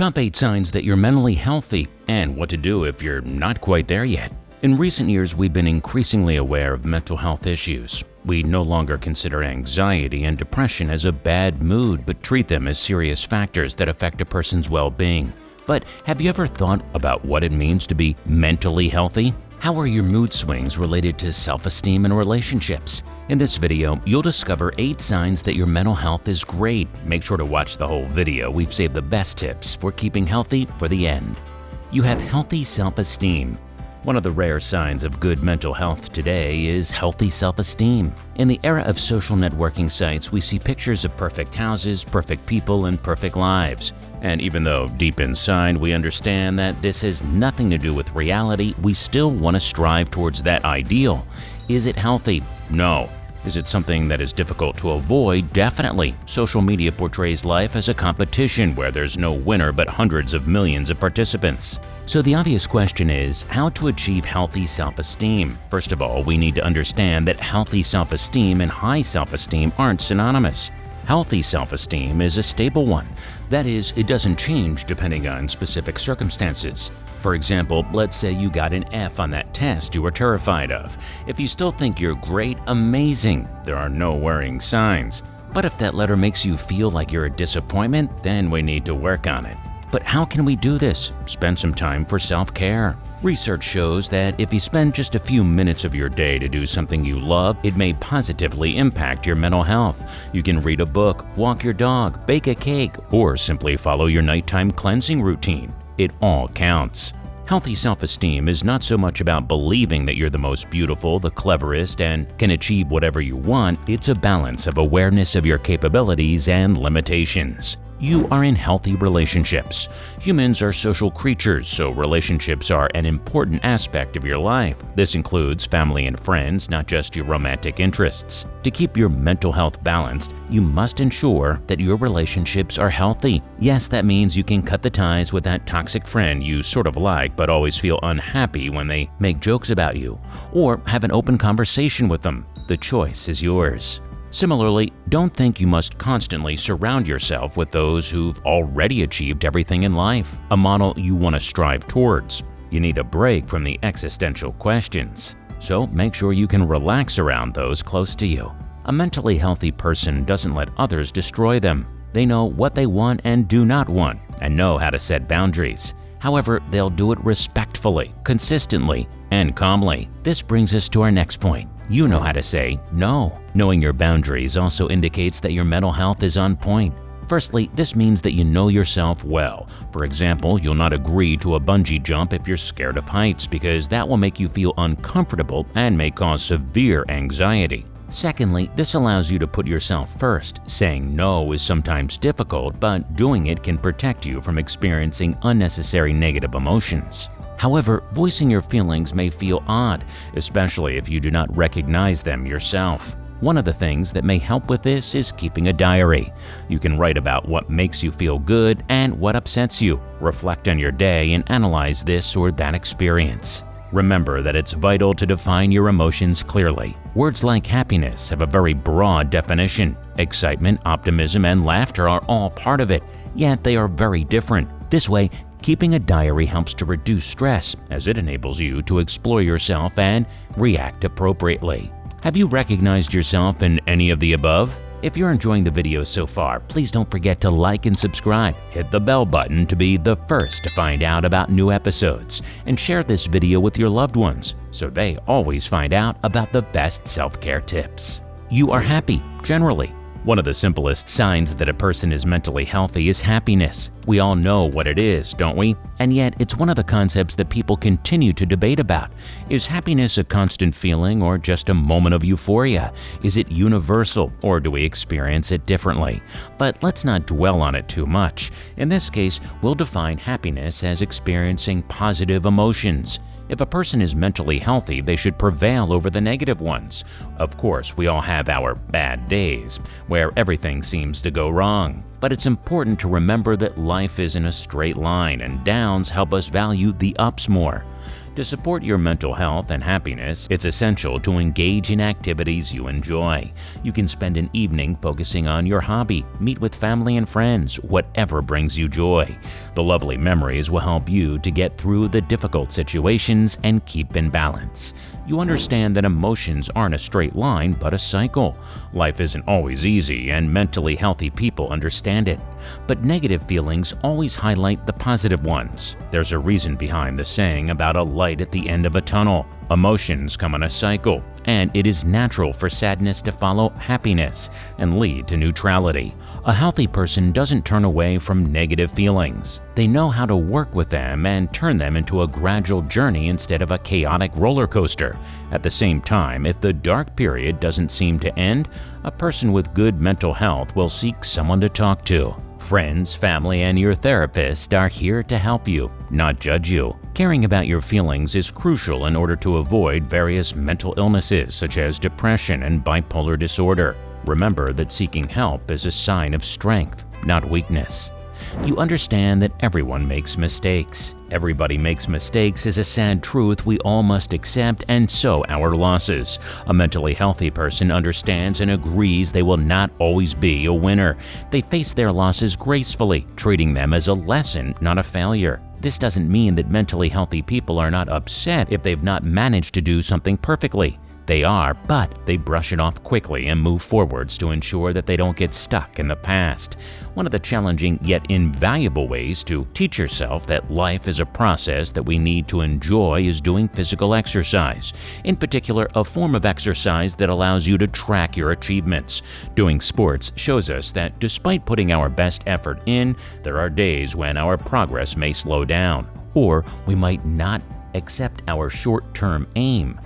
Top 8 signs that you're mentally healthy and what to do if you're not quite there yet. In recent years, we've been increasingly aware of mental health issues. We no longer consider anxiety and depression as a bad mood, but treat them as serious factors that affect a person's well-being. But have you ever thought about what it means to be mentally healthy? How are your mood swings related to self-esteem and relationships? In this video, you'll discover 8 signs that your mental health is great. Make sure to watch the whole video. We've saved the best tips for keeping healthy for the end. You have healthy self-esteem. One of the rare signs of good mental health today is healthy self-esteem. In the era of social networking sites, we see pictures of perfect houses, perfect people, and perfect lives. And even though deep inside we understand that this has nothing to do with reality, we still want to strive towards that ideal. Is it healthy? No. Is it something that is difficult to avoid? Definitely. Social media portrays life as a competition where there's no winner but hundreds of millions of participants. So the obvious question is how to achieve healthy self-esteem. First of all, we need to understand that healthy self-esteem and high self-esteem aren't synonymous. Healthy self-esteem is a stable one. That is, it doesn't change depending on specific circumstances. For example, let's say you got an F on that test you were terrified of. If you still think you're great, amazing. There are no worrying signs. But if that letter makes you feel like you're a disappointment, then we need to work on it. But how can we do this? Spend some time for self-care. Research shows that if you spend just a few minutes of your day to do something you love, it may positively impact your mental health. You can read a book, walk your dog, bake a cake, or simply follow your nighttime cleansing routine. It all counts. Healthy self-esteem is not so much about believing that you're the most beautiful, the cleverest, and can achieve whatever you want. It's a balance of awareness of your capabilities and limitations. You are in healthy relationships. Humans are social creatures, so relationships are an important aspect of your life. This includes family and friends, not just your romantic interests. To keep your mental health balanced, you must ensure that your relationships are healthy. Yes, that means you can cut the ties with that toxic friend you sort of like but always feel unhappy when they make jokes about you, or have an open conversation with them. The choice is yours. Similarly, don't think you must constantly surround yourself with those who've already achieved everything in life, a model you want to strive towards. You need a break from the existential questions. So make sure you can relax around those close to you. A mentally healthy person doesn't let others destroy them. They know what they want and do not want, and know how to set boundaries. However, they'll do it respectfully, consistently, and calmly. This brings us to our next point. You know how to say no. Knowing your boundaries also indicates that your mental health is on point. Firstly, this means that you know yourself well. For example, you'll not agree to a bungee jump if you're scared of heights because that will make you feel uncomfortable and may cause severe anxiety. Secondly, this allows you to put yourself first. Saying no is sometimes difficult, but doing it can protect you from experiencing unnecessary negative emotions. However, voicing your feelings may feel odd, especially if you do not recognize them yourself. One of the things that may help with this is keeping a diary. You can write about what makes you feel good and what upsets you. Reflect on your day and analyze this or that experience. Remember that it's vital to define your emotions clearly. Words like happiness have a very broad definition. Excitement, optimism, and laughter are all part of it, yet they are very different. This way, keeping a diary helps to reduce stress as it enables you to explore yourself and react appropriately. Have you recognized yourself in any of the above? If you're enjoying the video so far, please don't forget to like and subscribe. Hit the bell button to be the first to find out about new episodes, and share this video with your loved ones so they always find out about the best self-care tips. You are happy, generally. One of the simplest signs that a person is mentally healthy is happiness. We all know what it is, don't we? And yet, it's one of the concepts that people continue to debate about. Is happiness a constant feeling or just a moment of euphoria? Is it universal or do we experience it differently? But let's not dwell on it too much. In this case, we'll define happiness as experiencing positive emotions. If a person is mentally healthy, they should prevail over the negative ones. Of course, we all have our bad days, where everything seems to go wrong. But it's important to remember that life isn't a straight line, and downs help us value the ups more. To support your mental health and happiness, it's essential to engage in activities you enjoy. You can spend an evening focusing on your hobby, meet with family and friends, whatever brings you joy. The lovely memories will help you to get through the difficult situations and keep in balance. You understand that emotions aren't a straight line but a cycle. Life isn't always easy, and mentally healthy people understand it. But negative feelings always highlight the positive ones. There's a reason behind the saying about a light at the end of a tunnel. Emotions come in a cycle, and it is natural for sadness to follow happiness and lead to neutrality. A healthy person doesn't turn away from negative feelings. They know how to work with them and turn them into a gradual journey instead of a chaotic roller coaster. At the same time, if the dark period doesn't seem to end, a person with good mental health will seek someone to talk to. Friends, family, and your therapist are here to help you, not judge you. Caring about your feelings is crucial in order to avoid various mental illnesses such as depression and bipolar disorder. Remember that seeking help is a sign of strength, not weakness. You understand that everyone makes mistakes. Everybody makes mistakes is a sad truth we all must accept, and so our losses. A mentally healthy person understands and agrees they will not always be a winner. They face their losses gracefully, treating them as a lesson, not a failure. This doesn't mean that mentally healthy people are not upset if they've not managed to do something perfectly. They are, but they brush it off quickly and move forwards to ensure that they don't get stuck in the past. One of the challenging yet invaluable ways to teach yourself that life is a process that we need to enjoy is doing physical exercise. In particular, a form of exercise that allows you to track your achievements. Doing sports shows us that despite putting our best effort in, there are days when our progress may slow down, or we might not accept our short-term aim.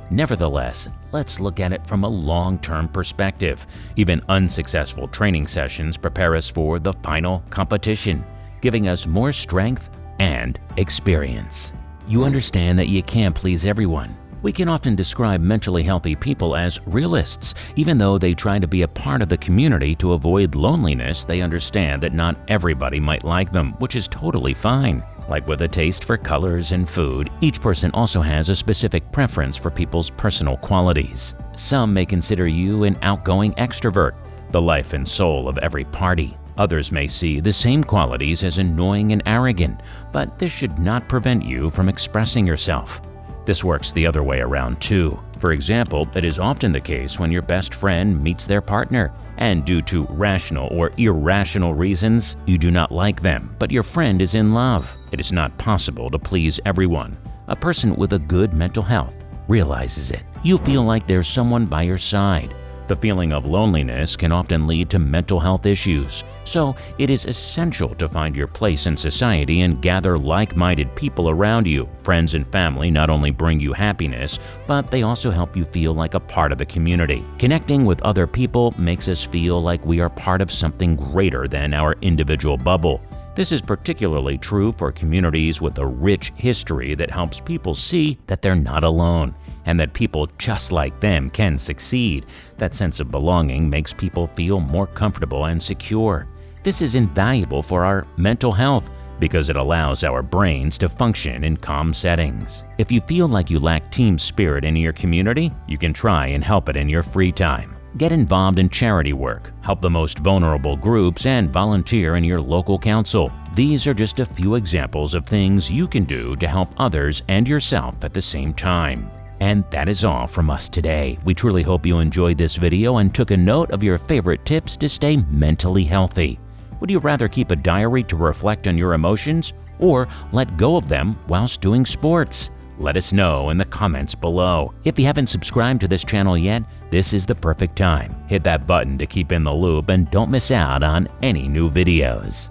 Nevertheless, let's look at it from a long-term perspective. Even unsuccessful training sessions prepare us for the final competition, giving us more strength and experience. You understand that you can't please everyone. We can often describe mentally healthy people as realists. Even though they try to be a part of the community to avoid loneliness, they understand that not everybody might like them, which is totally fine. Like with a taste for colors and food, each person also has a specific preference for people's personal qualities. Some may consider you an outgoing extrovert, the life and soul of every party. Others may see the same qualities as annoying and arrogant, but this should not prevent you from expressing yourself. This works the other way around too. For example, it is often the case when your best friend meets their partner, and due to rational or irrational reasons, you do not like them, but your friend is in love. It is not possible to please everyone. A person with a good mental health realizes it. You feel like there's someone by your side. The feeling of loneliness can often lead to mental health issues, so it is essential to find your place in society and gather like-minded people around you. Friends and family not only bring you happiness, but they also help you feel like a part of the community. Connecting with other people makes us feel like we are part of something greater than our individual bubble. This is particularly true for communities with a rich history that helps people see that they're not alone, and that people just like them can succeed. That sense of belonging makes people feel more comfortable and secure. This is invaluable for our mental health because it allows our brains to function in calm settings. If you feel like you lack team spirit in your community, you can try and help it in your free time. Get involved in charity work, help the most vulnerable groups, and volunteer in your local council. These are just a few examples of things you can do to help others and yourself at the same time. And that is all from us today. We truly hope you enjoyed this video and took a note of your favorite tips to stay mentally healthy. Would you rather keep a diary to reflect on your emotions or let go of them whilst doing sports? Let us know in the comments below. If you haven't subscribed to this channel yet, this is the perfect time. Hit that button to keep in the loop and don't miss out on any new videos.